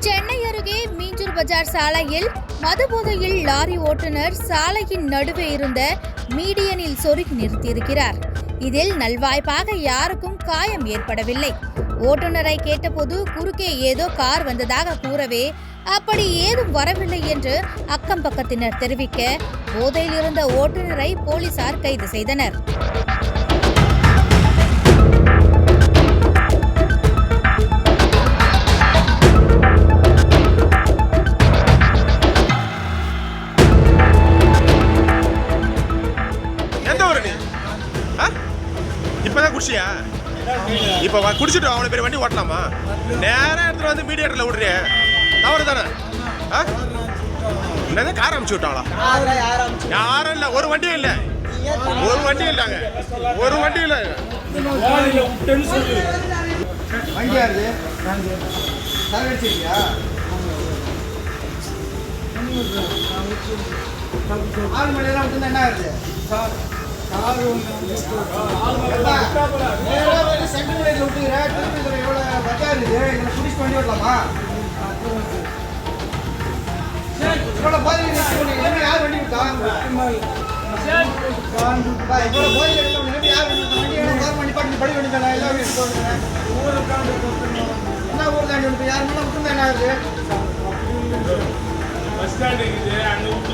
சென்னை அருகே மீஞ்சூர் பஜார் சாலையில் மதுபோதையில் லாரி ஓட்டுநர் சாலையின் நடுவே இருந்த மீடியனில் சொருகி நிறுத்தியிருக்கிறார். இதில் நல்வாய்ப்பாக யாருக்கும் காயம் ஏற்படவில்லை. ஓட்டுநரை கேட்டபோது குறுக்கே ஏதோ கார் வந்ததாக கூறவே அப்படி ஏதும் வரவில்லை என்று அக்கம் பக்கத்தினர் தெரிவிக்க போதையில் இருந்த ஓட்டுநரை போலீசார் கைது செய்தனர். இப்பதான் குடிச்சியா? இப்ப குடிச்சிட்டு அவ்வளவு பேர் வண்டி ஓட்டலாமா? நேரம் எடுத்துட்டு வந்து மீடியேட்டர்ல விடுறிய தவறு தானே? என்னதான் கார் அமுச்சு விட்டாங்களா? யாரும் இல்ல, ஒரு வண்டியும் இல்ல, ஒரு வண்டி இல்லாங்க, ஒரு வண்டி இல்ல. வண்டியாரு 6 மணி நேரம் விட்டு என்ன ஆகுது? சென்ட்ரல் விட்டுக்கிற திருப்பி எவ்வளோ பஜா இருக்குது, எங்களை குடிச்சு வண்டி விடலாமா? இவ்வளோ போதை யார் வண்டி விட்டா? இவ்வளோ போதை யார் வண்டி விட்டா? வண்டி கவர்மெண்ட் பாட்டு படி வண்டி தானே எல்லாமே என்ன ஊர் தாண்டி விட்டு யார் மேலே விட்டு என்ன ஆகுது? பஸ் ஸ்டாண்ட் இருக்குது, அங்கே விட்டு